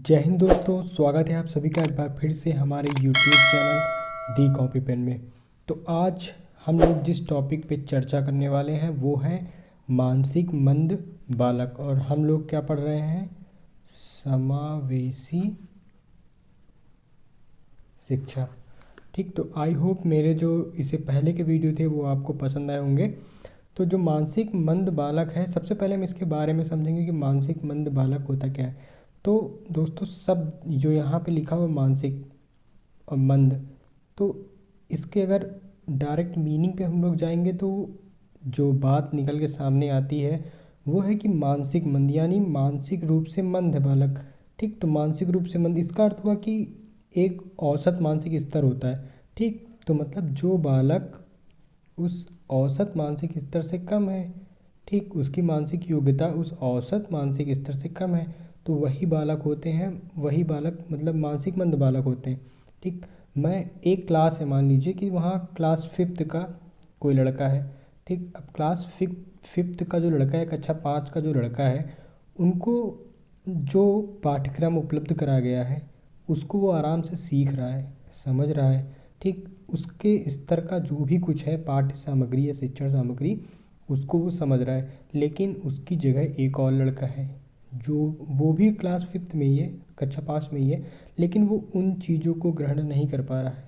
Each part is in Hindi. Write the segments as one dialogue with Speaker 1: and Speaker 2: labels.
Speaker 1: जय हिंद दोस्तों, स्वागत है आप सभी का एक बार फिर से हमारे यूट्यूब चैनल दी कॉपी पेन में। तो आज हम लोग जिस टॉपिक पे चर्चा करने वाले हैं वो है मानसिक मंद बालक, और हम लोग क्या पढ़ रहे हैं, समावेशी शिक्षा। ठीक, तो आई होप मेरे जो इससे पहले के वीडियो थे वो आपको पसंद आए होंगे। तो जो मानसिक मंद बालक है, सबसे पहले हम इसके बारे में समझेंगे कि मानसिक मंद बालक होता क्या है। तो दोस्तों, सब जो यहाँ पे लिखा हुआ मानसिक और मंद, तो इसके अगर डायरेक्ट मीनिंग पे हम लोग जाएंगे तो जो बात निकल के सामने आती है वो है कि मानसिक मंद यानी मानसिक रूप से मंद है बालक। ठीक, तो मानसिक रूप से मंद इसका अर्थ हुआ कि एक औसत मानसिक स्तर होता है। ठीक, तो मतलब जो बालक उस औसत मानसिक स्तर से कम है, ठीक, उसकी मानसिक योग्यता उस औसत मानसिक स्तर से कम है, तो वही बालक होते हैं, वही बालक मतलब मानसिक मंद बालक होते हैं। ठीक, मैं एक क्लास है, मान लीजिए कि वहाँ क्लास 5th का कोई लड़का है। ठीक, अब क्लास फिफ्थ का जो लड़का है, कक्षा 5 का जो लड़का है, उनको जो पाठ्यक्रम उपलब्ध करा गया है उसको वो आराम से सीख रहा है, समझ रहा है। ठीक, उसके स्तर का जो भी कुछ है पाठ्य सामग्री या शिक्षण सामग्री, उसको वो समझ रहा है। लेकिन उसकी जगह एक और लड़का है जो वो भी क्लास 5th में ही है, कक्षा 5 में ही है, लेकिन वो उन चीज़ों को ग्रहण नहीं कर पा रहा है।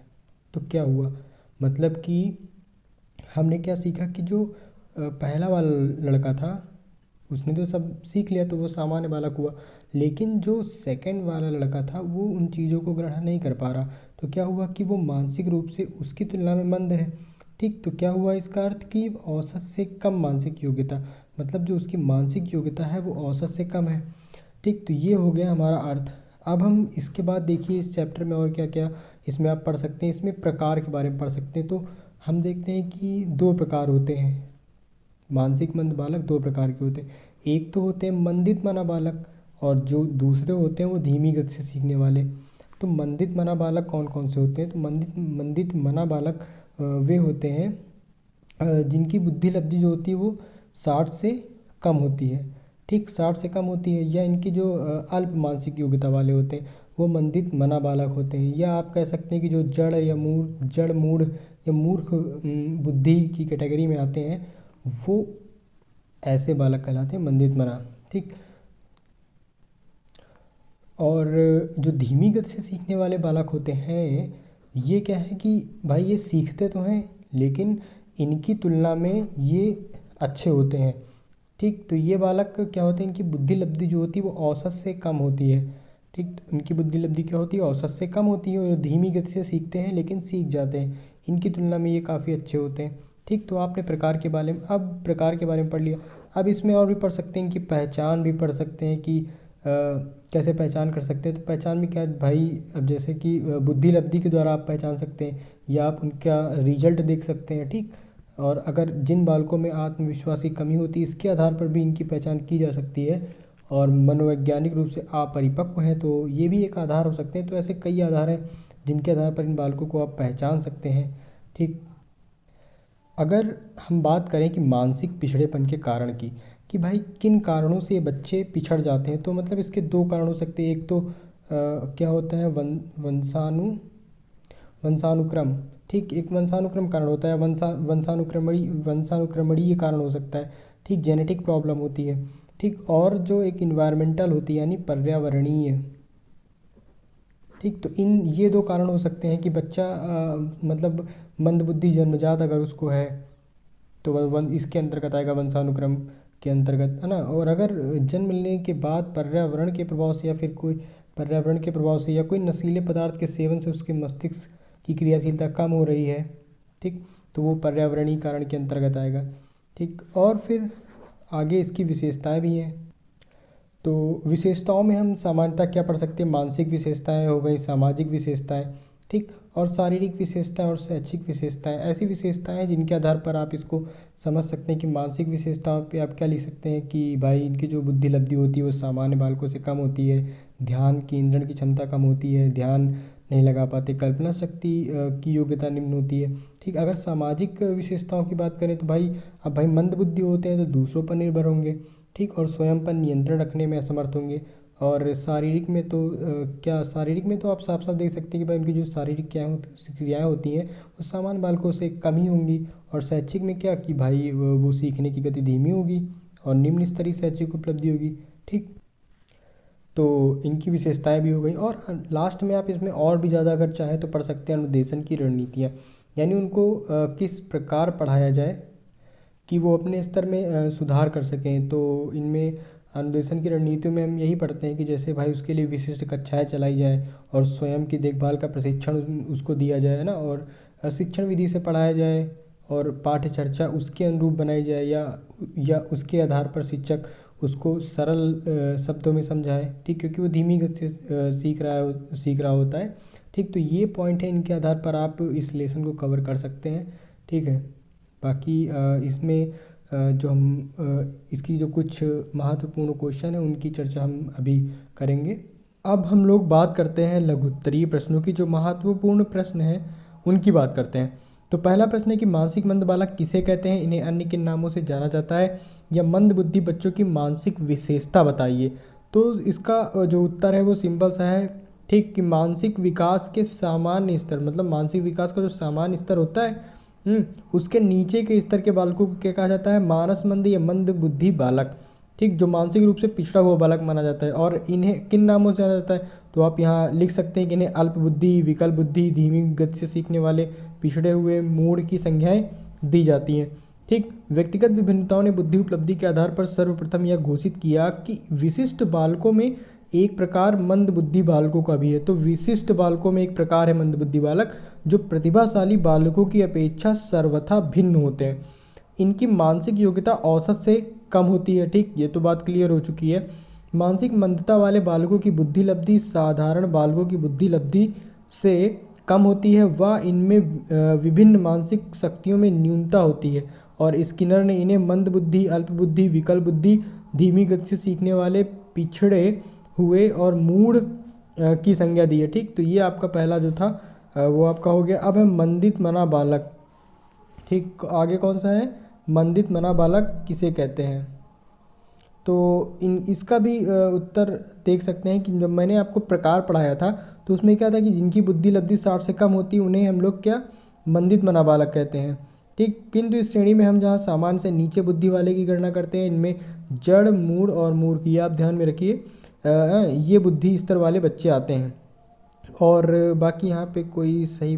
Speaker 1: तो क्या हुआ, मतलब कि हमने क्या सीखा कि जो पहला वाला लड़का था उसने तो सब सीख लिया, तो वो सामान्य बालक हुआ। लेकिन जो सेकंड वाला लड़का था वो उन चीज़ों को ग्रहण नहीं कर पा रहा, तो क्या हुआ कि वो मानसिक रूप से उसकी तुलना में मंद है। ठीक, तो क्या हुआ इसका अर्थ कि औसत से कम मानसिक योग्यता, मतलब जो उसकी मानसिक योग्यता है वो औसत से कम है। ठीक, तो ये हो गया हमारा अर्थ। अब हम इसके बाद देखिए इस चैप्टर में और क्या क्या इसमें आप पढ़ सकते हैं, इसमें प्रकार के बारे में पढ़ सकते हैं। तो हम देखते हैं कि दो प्रकार होते हैं, मानसिक मंद बालक दो प्रकार के होते हैं। एक तो होते हैं मंदित मना बालक, और जो दूसरे होते हैं वो धीमी गति से सीखने वाले। तो मंदित मना बालक कौन कौन से होते हैं, तो मंदित मना बालक वे होते हैं जिनकी बुद्धि लब्धि जो होती है वो 60 से कम होती है। ठीक, 60 से कम होती है, या इनकी जो अल्प मानसिक योग्यता वाले होते हैं वो मंदित मना बालक होते हैं। या आप कह सकते हैं कि जो जड़ मूढ़ या मूर्ख बुद्धि की कैटेगरी में आते हैं, वो ऐसे बालक कहलाते हैं मंदित मना। ठीक, और जो धीमी गति से सीखने वाले बालक होते हैं, ये क्या है कि भाई ये सीखते तो हैं लेकिन इनकी तुलना में ये अच्छे होते हैं। ठीक, तो ये बालक क्या होते हैं, इनकी बुद्धि लब्धि जो होती है वो औसत से कम होती है। ठीक, तो इनकी बुद्धि लब्धि क्या होती है, औसत से कम होती है, और धीमी गति से सीखते हैं लेकिन सीख जाते हैं, इनकी तुलना में ये काफ़ी अच्छे होते हैं। ठीक, तो आपने प्रकार के बारे में, अब प्रकार के बारे में पढ़ लिया। अब इसमें और भी पढ़ सकते हैं, इनकी पहचान भी पढ़ सकते हैं कि कैसे पहचान कर सकते हैं। तो पहचान में क्या है भाई, अब जैसे कि बुद्धि लब्धि के द्वारा आप पहचान सकते हैं, या आप उनका रिजल्ट देख सकते हैं। ठीक, और अगर जिन बालकों में आत्मविश्वास की कमी होती है इसके आधार पर भी इनकी पहचान की जा सकती है। और मनोवैज्ञानिक रूप से अपरिपक्व हैं तो ये भी एक आधार हो सकते हैं। तो ऐसे कई आधार हैं जिनके आधार पर इन बालकों को आप पहचान सकते हैं। ठीक, अगर हम बात करें कि मानसिक पिछड़ेपन के कारण की, कि भाई किन कारणों से ये बच्चे पिछड़ जाते हैं, तो मतलब इसके दो कारण हो सकते हैं। एक तो क्या होता है, वंशानुक्रम। ठीक, एक वंशानुक्रम कारण होता है, वंशानुक्रमणीय कारण हो सकता है। ठीक, जेनेटिक प्रॉब्लम होती है। ठीक, और जो एक इन्वायरमेंटल होती है यानी पर्यावरणीय। ठीक, तो इन ये दो कारण हो सकते हैं कि बच्चा मतलब मंदबुद्धि जन्मजात अगर उसको है तो वह इसके अंतर्गत आएगा, वंशानुक्रम के अंतर्गत, है ना। और अगर जन्म लेने के बाद पर्यावरण के प्रभाव से, या फिर कोई पर्यावरण के प्रभाव से या कोई नशीले पदार्थ के सेवन से उसके मस्तिष्क की क्रियाशीलता कम हो रही है, ठीक, तो वो पर्यावरणीय कारण के अंतर्गत आएगा। ठीक, और फिर आगे इसकी विशेषताएं भी हैं। तो विशेषताओं में हम सामान्यतः क्या पढ़ सकते हैं, मानसिक विशेषताएं हो गई, सामाजिक विशेषताएं, ठीक, और शारीरिक विशेषताएं और शैक्षिक विशेषताएं। ऐसी विशेषताएं हैं जिनके आधार पर आप इसको समझ सकते हैं कि मानसिक विशेषताओं पे आप क्या लिख सकते हैं कि भाई इनकी जो बुद्धि लब्धि होती है वो सामान्य बालकों से कम होती है, ध्यान केंद्रण की क्षमता कम होती है, ध्यान नहीं लगा पाते, कल्पना शक्ति की योग्यता निम्न होती है। ठीक, अगर सामाजिक विशेषताओं की बात करें तो भाई अब भाई मंद बुद्धि होते हैं तो दूसरों पर निर्भर होंगे, ठीक, और स्वयं पर नियंत्रण रखने में असमर्थ होंगे, और शारीरिक में तो क्या शारीरिक में तो आप साफ साफ देख सकते हैं कि भाई उनकी जो शारीरिक क्रियाएँ होती हैं वो सामान्य बालकों से कम ही होंगी। और शैक्षिक में क्या कि भाई वो सीखने की गति धीमी होगी और निम्न स्तरीय शैक्षिक उपलब्धि होगी। ठीक, तो इनकी विशेषताएं भी हो गई। और लास्ट में आप इसमें और भी ज़्यादा अगर चाहें तो पढ़ सकते हैं अनुदेशन की रणनीतियाँ, यानी उनको किस प्रकार पढ़ाया जाए कि वो अपने स्तर में सुधार कर सकें। तो इनमें अनुदेशन की रणनीतियों में हम यही पढ़ते हैं कि जैसे भाई उसके लिए विशिष्ट कक्षाएं चलाई जाए और स्वयं की देखभाल का प्रशिक्षण उसको दिया जाए ना, और शिक्षण विधि से पढ़ाया जाए और पाठ्य चर्चा उसके अनुरूप बनाई जाए, या उसके आधार पर शिक्षक उसको सरल शब्दों में समझाए। ठीक, क्योंकि वो धीमी गति से सीख रहा होता है। ठीक, तो ये पॉइंट है, इनके आधार पर आप इस लेसन को कवर कर सकते हैं। ठीक है, बाकी इसमें जो हम इसकी जो कुछ महत्वपूर्ण क्वेश्चन है उनकी चर्चा हम अभी करेंगे। अब हम लोग बात करते हैं लघुत्तरीय प्रश्नों की। जो महत्वपूर्ण प्रश्न हैं उनकी बात करते हैं। तो पहला प्रश्न है कि मानसिक मंद बालक किसे कहते हैं, इन्हें अन्य किन नामों से जाना जाता है, या मंद बुद्धि बच्चों की मानसिक विशेषता बताइए। तो इसका जो उत्तर है वो सिंपल सा है। ठीक, कि मानसिक विकास के सामान्य स्तर, मतलब मानसिक विकास का जो सामान्य स्तर होता है उसके नीचे के स्तर के बालकों को क्या कहा जाता है, मानस मंद या मंद बुद्धि बालक। ठीक, जो मानसिक रूप से पिछड़ा हुआ बालक माना जाता है। और इन्हें किन नामों से जाना जाता है, तो आप यहाँ लिख सकते हैं कि इन्हें अल्प बुद्धि, विकल बुद्धि, धीमी गति से सीखने वाले, पिछड़े हुए, मूढ़ की संज्ञाएं दी जाती हैं। ठीक, व्यक्तिगत विभिन्नताओं ने बुद्धि उपलब्धि के आधार पर सर्वप्रथम यह घोषित किया कि विशिष्ट बालकों में एक प्रकार मंद बुद्धि बालकों का भी है। तो विशिष्ट बालकों में एक प्रकार है मंद बुद्धि बालक, जो प्रतिभाशाली बालकों की अपेक्षा सर्वथा भिन्न होते हैं। इनकी मानसिक योग्यता औसत से कम होती है। ठीक, ये तो बात क्लियर हो चुकी है। मानसिक मंदता वाले बालकों की बुद्धि लब्धि साधारण बालकों की बुद्धि लब्धि से कम होती है, व इनमें विभिन्न मानसिक शक्तियों में न्यूनता होती है। और स्किनर ने इन्हें मंद बुद्धि, अल्प बुद्धि, विकल बुद्धि, धीमी गति से सीखने वाले, पिछड़े हुए और मूढ़ की संज्ञा दी है। ठीक, तो ये आपका पहला जो था वो आपका हो गया। अब है मंदित मना बालक। ठीक, आगे कौन सा है, मंदित मना बालक किसे कहते हैं। तो इसका भी उत्तर देख सकते हैं कि जब मैंने आपको प्रकार पढ़ाया था तो उसमें क्या था कि जिनकी बुद्धि लब्धि 60 से कम होती है उन्हें हम लोग क्या मंदित मना बालक कहते हैं। ठीक, किंतु इस श्रेणी में हम जहाँ सामान्य से नीचे बुद्धि वाले की गणना करते हैं, इनमें जड़, मूढ़ और मूर्ख, ये आप ध्यान में रखिए, ये बुद्धि स्तर वाले बच्चे आते हैं। और बाकी यहाँ पे कोई सही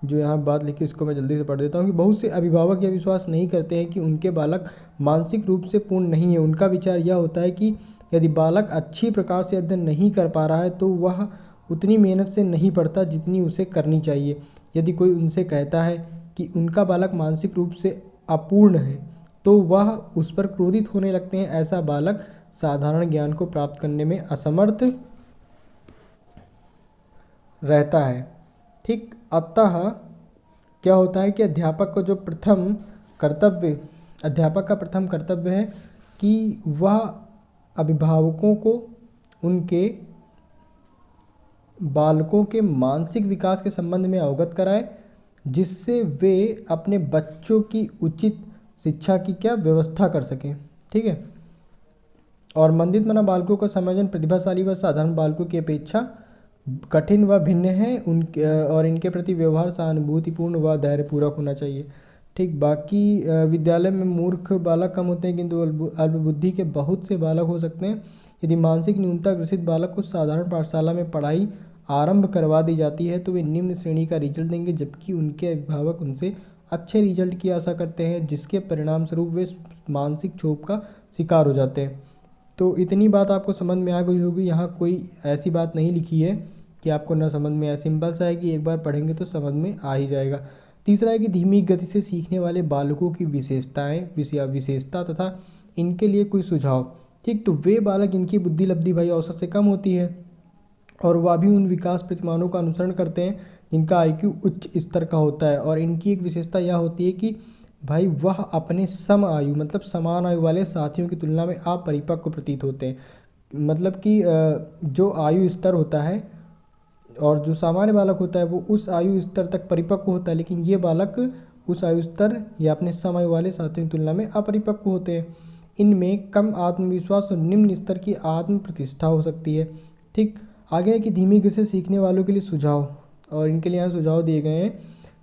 Speaker 1: जो यहाँ बात लिखी उसको मैं जल्दी से पढ़ देता हूँ कि बहुत से अभिभावक यह विश्वास नहीं करते हैं कि उनके बालक मानसिक रूप से पूर्ण नहीं है। उनका विचार यह होता है कि यदि बालक अच्छी प्रकार से अध्ययन नहीं कर पा रहा है तो वह उतनी मेहनत से नहीं पढ़ता जितनी उसे करनी चाहिए। यदि कोई उनसे कहता है कि उनका बालक मानसिक रूप से अपूर्ण है तो वह उस पर क्रोधित होने लगते हैं। ऐसा बालक साधारण ज्ञान को प्राप्त करने में असमर्थ रहता है। ठीक, अतः क्या होता है कि अध्यापक का प्रथम कर्तव्य है कि वह अभिभावकों को उनके बालकों के मानसिक विकास के संबंध में अवगत कराए, जिससे वे अपने बच्चों की उचित शिक्षा की क्या व्यवस्था कर सकें। ठीक है, और मंदित मना बालकों का समायोजन प्रतिभाशाली व साधारण बालकों की अपेक्षा कठिन व भिन्न है। उनके और इनके प्रति व्यवहार सहानुभूतिपूर्ण व धैर्यपूर्वक होना चाहिए। ठीक, बाकी विद्यालय में मूर्ख बालक कम होते हैं किंतु अल्प बुद्धि के बहुत से बालक हो सकते हैं। यदि मानसिक न्यूनता ग्रसित बालक को साधारण पाठशाला में पढ़ाई आरंभ करवा दी जाती है तो वे निम्न श्रेणी का रिजल्ट देंगे, जबकि उनके अभिभावक उनसे अच्छे रिजल्ट की आशा करते हैं, जिसके परिणाम स्वरूप वे मानसिक क्षोभ का शिकार हो जाते हैं। तो इतनी बात आपको समझ में आ गई होगी। यहाँ कोई ऐसी बात नहीं लिखी है कि आपको ना समझ में आए, सिंपल सा है कि एक बार पढ़ेंगे तो समझ में आ ही जाएगा। तीसरा है कि धीमी गति से सीखने वाले बालकों की विशेषता तथा इनके लिए कोई सुझाव। ठीक, तो वे बालक इनकी बुद्धि लब्धि भाई औसत से कम होती है और वह भी उन विकास प्रतिमानों का अनुसरण करते हैं जिनका IQ उच्च स्तर का होता है। और इनकी एक विशेषता यह होती है कि भाई वह अपने सम आयु मतलब समान आयु वाले साथियों की तुलना में अपरिपक्व प्रतीत होते हैं। मतलब कि जो आयु स्तर होता है और जो सामान्य बालक होता है वो उस आयु स्तर तक परिपक्व होता है, लेकिन ये बालक उस आयु स्तर या अपने सम आयु वाले साथियों की तुलना में अपरिपक्व होते हैं। इनमें कम आत्मविश्वास और निम्न स्तर की आत्म प्रतिष्ठा हो सकती है। ठीक, आगे है कि धीमी गति से सीखने वालों के लिए सुझाव, और इनके लिए यहाँ सुझाव दिए गए हैं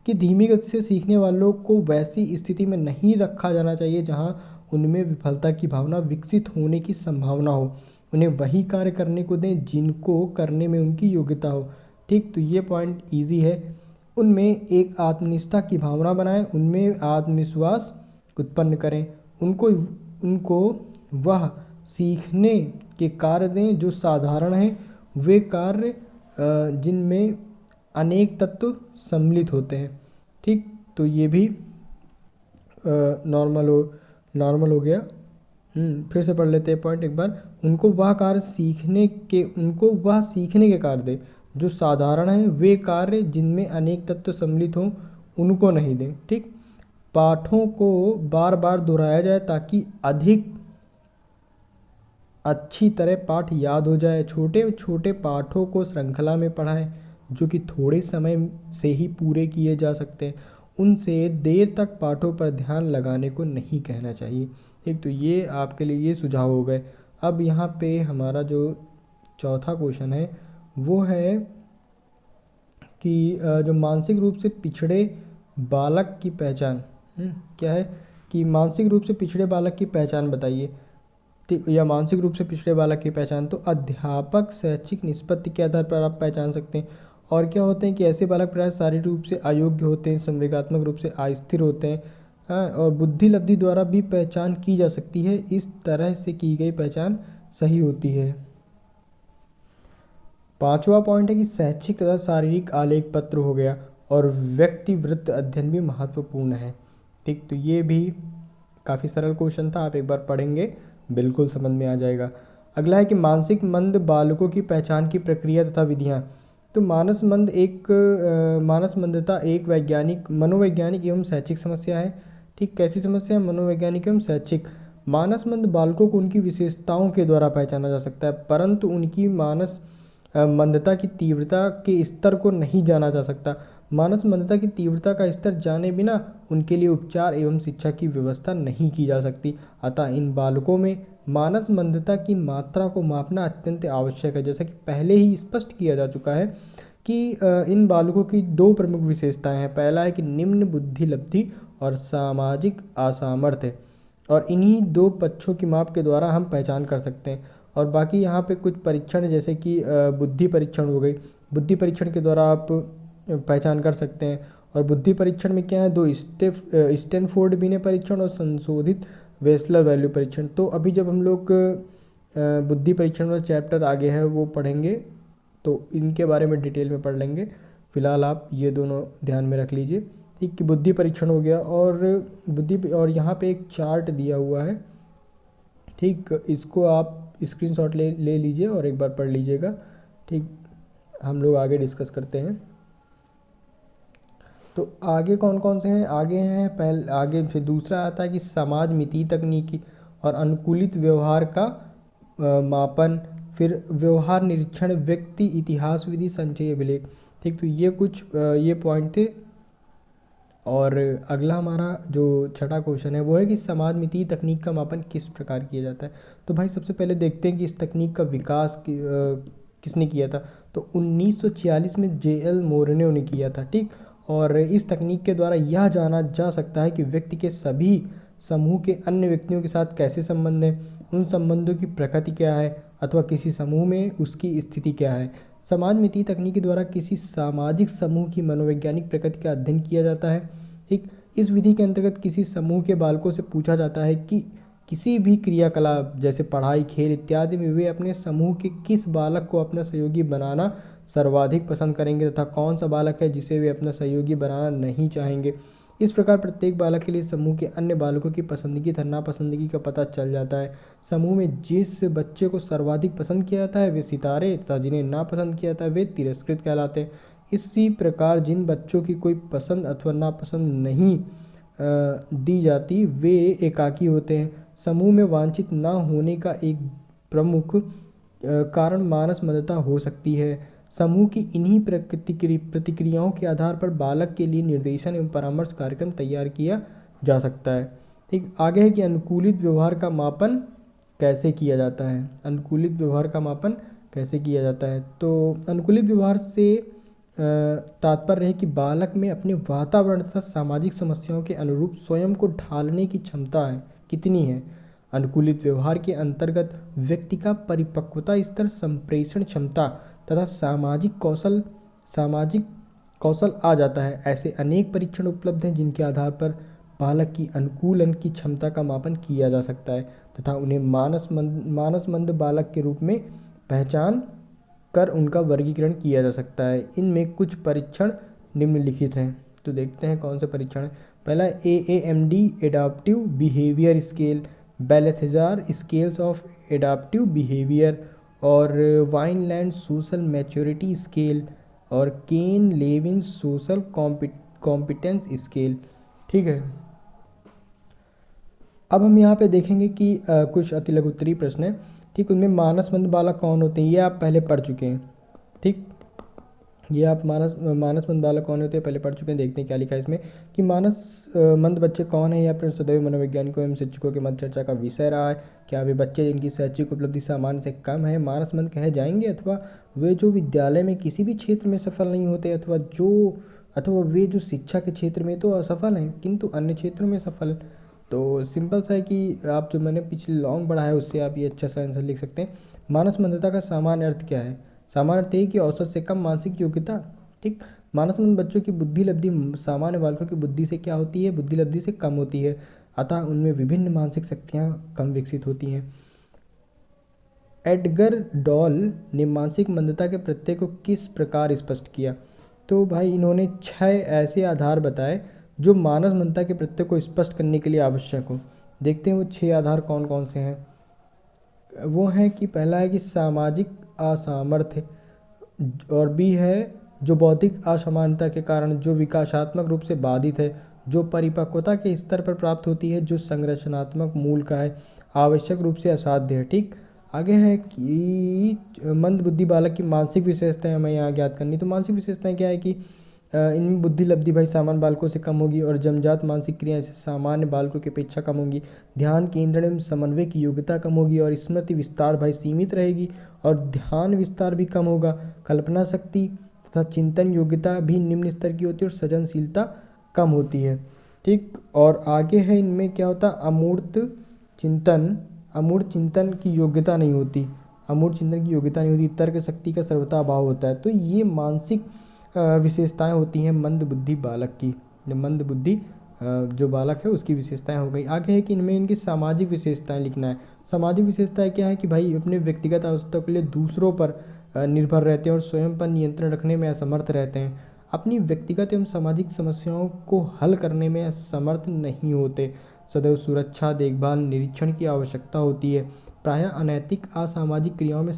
Speaker 1: कि धीमी गति से सीखने वालों को वैसी स्थिति में नहीं रखा जाना चाहिए जहाँ उनमें विफलता की भावना विकसित होने की संभावना हो। उन्हें वही कार्य करने को दें जिनको करने में उनकी योग्यता हो। ठीक, तो ये पॉइंट इजी है। उनमें एक आत्मनिष्ठा की भावना बनाएं, उनमें आत्मविश्वास उत्पन्न करें, उनको वह सीखने के कार्य दें जो साधारण हैं, वे कार्य जिनमें अनेक तत्व सम्मिलित होते हैं। ठीक, तो ये भी नॉर्मल हो गया। फिर से पढ़ लेते हैं पॉइंट एक बार। उनको वह सीखने के कार्य दें जो साधारण हैं, वे कार्य जिनमें अनेक तत्व सम्मिलित हों उनको नहीं दें। ठीक, पाठों को बार बार दोहराया जाए ताकि अधिक अच्छी तरह पाठ याद हो जाए। छोटे छोटे पाठों को श्रृंखला में पढ़ाएं जो कि थोड़े समय से ही पूरे किए जा सकते हैं। उनसे देर तक पाठों पर ध्यान लगाने को नहीं कहना चाहिए। एक तो ये आपके लिए ये सुझाव हो गए। अब यहाँ पे हमारा जो चौथा क्वेश्चन है वो है कि जो मानसिक रूप से पिछड़े बालक की पहचान क्या है कि मानसिक रूप से पिछड़े बालक की पहचान बताइए। या मानसिक रूप से पिछड़े बालक की पहचान, तो अध्यापक शैक्षिक निष्पत्ति के आधार पर आप पहचान सकते हैं। और क्या होते हैं कि ऐसे बालक प्राय शारीरिक रूप से अयोग्य होते हैं, संवेगात्मक रूप से अस्थिर होते हैं, और बुद्धि लब्धि द्वारा भी पहचान की जा सकती है। इस तरह से की गई पहचान सही होती है। पांचवा पॉइंट है कि शैक्षिक तथा शारीरिक आलेख पत्र हो गया, और व्यक्तिवृत्त अध्ययन भी महत्वपूर्ण है। ठीक, तो ये भी काफ़ी सरल क्वेश्चन था, आप एक बार पढ़ेंगे बिल्कुल समझ में आ जाएगा। अगला है कि मानसिक मंद बालकों की पहचान की प्रक्रिया तथा विधियाँ। तो मानस मंदता एक मनोवैज्ञानिक एवं शैक्षिक समस्या है। ठीक, कैसी समस्या है? मनोवैज्ञानिक एवं शैक्षिक। मानस मंद बालकों को उनकी विशेषताओं के द्वारा पहचाना जा सकता है, परंतु उनकी मंदता की तीव्रता के स्तर को नहीं जाना जा सकता। मानस मंदता की तीव्रता का स्तर जाने बिना उनके लिए उपचार एवं शिक्षा की व्यवस्था नहीं की जा सकती। अतः इन बालकों में मानस मंदता की मात्रा को मापना अत्यंत आवश्यक है। जैसा कि पहले ही स्पष्ट किया जा चुका है कि इन बालकों की दो प्रमुख विशेषताएं हैं। पहला है कि निम्न बुद्धि लब्धि और सामाजिक असामर्थ्य, और इन्हीं दो पक्षों की माप के द्वारा हम पहचान कर सकते हैं। और बाकी यहाँ पे कुछ परीक्षण जैसे कि बुद्धि परीक्षण हो गई, बुद्धि परीक्षण के द्वारा आप पहचान कर सकते हैं। और बुद्धि परीक्षण में क्या है, दो स्टैनफोर्ड बिने परीक्षण और संशोधित वेस्लर वैल्यू परीक्षण। तो अभी जब हम लोग बुद्धि परीक्षण वाला चैप्टर आगे है वो पढ़ेंगे तो इनके बारे में डिटेल में पढ़ लेंगे। फिलहाल आप ये दोनों ध्यान में रख लीजिए। ठीक, कि बुद्धि परीक्षण हो गया, और यहाँ पे एक चार्ट दिया हुआ है। ठीक, इसको आप स्क्रीनशॉट ले लीजिए और एक बार पढ़ लीजिएगा। ठीक, हम लोग आगे डिस्कस करते हैं। तो आगे कौन कौन से हैं? आगे फिर दूसरा आता है कि समाज मिति तकनीकी और अनुकूलित व्यवहार का मापन, फिर व्यवहार निरीक्षण, व्यक्ति इतिहास विधि, संचय अभिलेख। ठीक, तो ये कुछ ये पॉइंट थे। और अगला हमारा जो छठा क्वेश्चन है वो है कि समाज मिति तकनीक का मापन किस प्रकार किया जाता है। तो भाई सबसे पहले देखते हैं कि इस तकनीक का विकास किसने किया था। तो 1946 में JL मोरने ने किया था। ठीक, और इस तकनीक के द्वारा यह जाना जा सकता है कि व्यक्ति के सभी समूह के अन्य व्यक्तियों के साथ कैसे संबंध हैं, उन संबंधों की प्रकृति क्या है, अथवा किसी समूह में उसकी स्थिति क्या है। समाज मिति तकनीक के द्वारा किसी सामाजिक समूह की मनोवैज्ञानिक प्रकृति का अध्ययन किया जाता है। ठीक, इस विधि के अंतर्गत किसी समूह के बालकों से पूछा जाता है कि किसी भी क्रियाकलाप जैसे पढ़ाई, खेल इत्यादि में वे अपने समूह के किस बालक को अपना सहयोगी बनाना सर्वाधिक पसंद करेंगे तथा कौन सा बालक है जिसे वे अपना सहयोगी बनाना नहीं चाहेंगे। इस प्रकार प्रत्येक बालक के लिए समूह के अन्य बालकों की पसंदगी तथा नापसंदगी का पता चल जाता है। समूह में जिस बच्चे को सर्वाधिक पसंद किया जाता है वे सितारे तथा जिन्हें नापसंद किया जाता है वे तिरस्कृत कहलाते हैं। इसी प्रकार जिन बच्चों की कोई पसंद अथवा नापसंद नहीं दी जाती वे एकाकी होते हैं। समूह में वांछित न होने का एक प्रमुख कारण मानस मंदता हो सकती है। समूह की इन्हीं प्रतिक्रियाओं के आधार पर बालक के लिए निर्देशन एवं परामर्श कार्यक्रम तैयार किया जा सकता है। ठीक, आगे है कि अनुकूलित व्यवहार का मापन कैसे किया जाता है। अनुकूलित व्यवहार का मापन कैसे किया जाता है, तो अनुकूलित व्यवहार से तात्पर्य है कि बालक में अपने वातावरण तथा सामाजिक समस्याओं के अनुरूप स्वयं को ढालने की क्षमता है कितनी है। अनुकूलित व्यवहार के अंतर्गत व्यक्ति का परिपक्वता स्तर, संप्रेषण क्षमता तथा सामाजिक कौशल आ जाता है। ऐसे अनेक परीक्षण उपलब्ध हैं जिनके आधार पर बालक की अनुकूलन की क्षमता का मापन किया जा सकता है तथा उन्हें मानसमंद बालक के रूप में पहचान कर उनका वर्गीकरण किया जा सकता है। इनमें कुछ परीक्षण निम्नलिखित हैं, तो देखते हैं कौन से परीक्षण हैं। पहला AAMD adaptive behaviour scale, Balthazar scales of adaptive behaviour और वाइनलैंड सोशल मैच्योरिटी स्केल और Cain Levine social competence scale. ठीक है, अब हम यहाँ पे देखेंगे कि कुछ अति लघु उत्तरीय प्रश्न है। ठीक, उनमें मानसमंद बालक कौन होते हैं ये आप पहले पढ़ चुके हैं। ठीक, ये आप मानसमंद बालक कौन होते हैं पहले पढ़ चुके हैं। देखते हैं क्या लिखा है इसमें कि मानसमंद बच्चे कौन है। यह प्रश्न सदैव मनोवैज्ञानिकों एवं शिक्षकों के मध्य चर्चा का विषय रहा है। क्या वे बच्चे जिनकी शैक्षिक उपलब्धि सामान्य से कम है मानसमंद कहे जाएंगे, अथवा वे जो विद्यालय में किसी भी क्षेत्र में सफल नहीं होते, अथवा वे जो शिक्षा के क्षेत्र में तो असफल हैं किंतु अन्य क्षेत्रों में सफल। तो सिंपल सा है कि आप जो मैंने पिछले लॉन्ग पढ़ा है उससे आप ये अच्छा सा आंसर लिख सकते हैं। मानसमंदता का सामान्य अर्थ क्या है। सामान्य अर्थ है कि औसत से कम मानसिक योग्यता। ठीक, मानसमंद बच्चों की बुद्धि लब्धि सामान्य बालकों की बुद्धि से क्या होती है, बुद्धि लब्धि से कम होती है, अतः उनमें विभिन्न मानसिक शक्तियाँ कम विकसित होती हैं। एडगर डॉल ने मानसिक मंदता के प्रत्यय को किस प्रकार स्पष्ट किया। तो भाई इन्होंने 6 ऐसे आधार बताए जो मानस मंदता के प्रत्यय को स्पष्ट करने के लिए आवश्यक हो। देखते हैं वो 6 आधार कौन कौन से हैं। वो हैं कि पहला है कि सामाजिक असामर्थ्य, और बी है जो बौद्धिक असमानता के कारण जो विकासात्मक रूप से बाधित है, जो परिपक्वता के स्तर पर प्राप्त होती है, जो संरचनात्मक मूल का है, आवश्यक रूप से असाध्य है। ठीक, आगे है कि मंद बुद्धि बालक की मानसिक विशेषताएं हमें यहाँ ज्ञात करनी। तो मानसिक विशेषताएं क्या है कि इनमें बुद्धि लब्धि भाई सामान्य बालकों से कम होगी और जन्मजात मानसिक क्रियाएं सामान्य बालकों की अपेक्षा कम होंगी। ध्यान केंद्रण एवं समन्वय की योग्यता कम होगी और स्मृति विस्तार भाई सीमित रहेगी और ध्यान विस्तार भी कम होगा। कल्पना शक्ति तथा चिंतन योग्यता भी निम्न स्तर की होती है और सृजनशीलता कम होती है। ठीक, और आगे है इनमें क्या होता है, अमूर्त चिंतन की योग्यता नहीं होती, तर्क शक्ति का सर्वथा अभाव होता है। तो ये मानसिक विशेषताएं होती हैं मंद बुद्धि बालक की। मंद बुद्धि जो बालक है उसकी विशेषताएं हो गई। आगे है कि इनमें इनकी सामाजिक विशेषताएं लिखना है। सामाजिक विशेषताएं क्या है कि भाई अपने व्यक्तिगत आवश्यकताओं के लिए दूसरों पर निर्भर रहते हैं और स्वयं पर नियंत्रण रखने में असमर्थ रहते हैं, अपनी व्यक्तिगत एवं सामाजिक समस्याओं को हल करने में असमर्थ नहीं होते, सदैव सुरक्षा देखभाल निरीक्षण की आवश्यकता होती है, प्रायः अनैतिक असामाजिक क्रियाओं में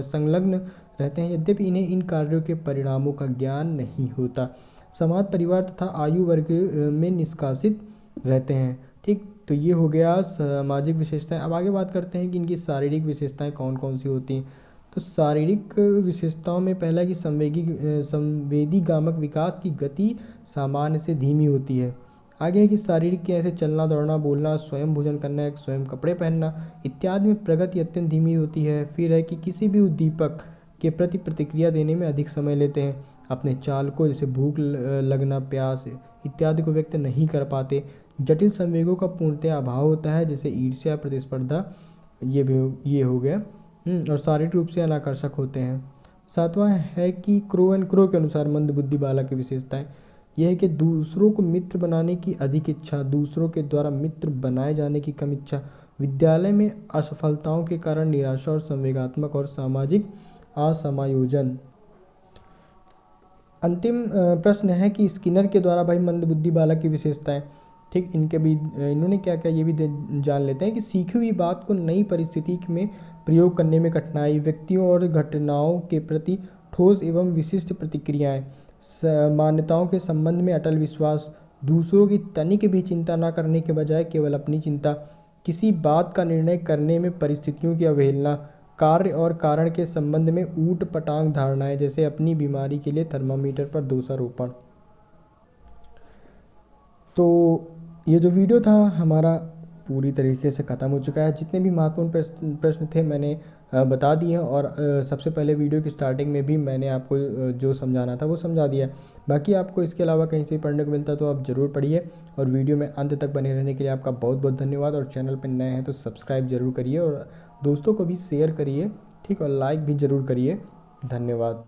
Speaker 1: संलग्न रहते हैं यद्यपि इन्हें इन कार्यों के परिणामों का ज्ञान नहीं होता, समाज परिवार तथा आयु वर्ग में निष्कासित रहते हैं। ठीक, तो ये हो गया सामाजिक विशेषताएं। अब आगे बात करते हैं कि इनकी शारीरिक विशेषताएं कौन कौन सी होती हैं। तो शारीरिक विशेषताओं में पहला कि संवेदीगामक विकास की गति सामान्य से धीमी होती है। आगे है कि शारीरिक क्रिया जैसे चलना दौड़ना बोलना स्वयं भोजन करना स्वयं कपड़े पहनना इत्यादि में प्रगति अत्यंत धीमी होती है। फिर है कि किसी भी उद्दीपक के प्रति प्रतिक्रिया देने में अधिक समय लेते हैं, अपने चाल को जैसे भूख लगना प्यास इत्यादि को व्यक्त नहीं कर पाते, जटिल संवेगों का पूर्णतः अभाव होता है जैसे ईर्ष्या प्रतिस्पर्धा ये हो गया। और शारीरिक रूप से अनाकर्षक होते हैं। 7वां है कि क्रो एंड क्रो के अनुसार मंद बुद्धि बालक की विशेषताएं यह है कि दूसरों को मित्र बनाने की अधिक इच्छा, दूसरों के द्वारा मित्र बनाए जाने की कम इच्छा, विद्यालय में असफलताओं के कारण निराशा और संवेगात्मक और सामाजिक असमायोजन। अंतिम प्रश्न है कि स्किनर के द्वारा भाई मंद बुद्धि बालक की विशेषताएं। ठीक, इनके भी इन्होंने क्या क्या ये भी जान लेते हैं कि सीखी हुई बात को नई परिस्थिति में प्रयोग करने में कठिनाई, व्यक्तियों और घटनाओं के प्रति ठोस एवं विशिष्ट प्रतिक्रियाएं, मान्यताओं के संबंध में अटल विश्वास, दूसरों की तनिक भी चिंता न करने के बजाय केवल अपनी चिंता, किसी बात का निर्णय करने में परिस्थितियों की अवहेलना, कार्य और कारण के संबंध में ऊट पटांग धारणाएं जैसे अपनी बीमारी के लिए थर्मामीटर पर दोषारोपण। तो ये जो वीडियो था हमारा पूरी तरीके से ख़त्म हो चुका है। जितने भी महत्वपूर्ण प्रश्न थे मैंने बता दिए हैं, और सबसे पहले वीडियो की स्टार्टिंग में भी मैंने आपको जो समझाना था वो समझा दिया। बाकी आपको इसके अलावा कहीं से पढ़ने को मिलता तो आप ज़रूर पढ़िए, और वीडियो में अंत तक बने रहने के लिए आपका बहुत बहुत धन्यवाद। और चैनल पर नए हैं तो सब्सक्राइब ज़रूर करिए, और दोस्तों को भी शेयर करिए, ठीक, और लाइक भी ज़रूर करिए। धन्यवाद।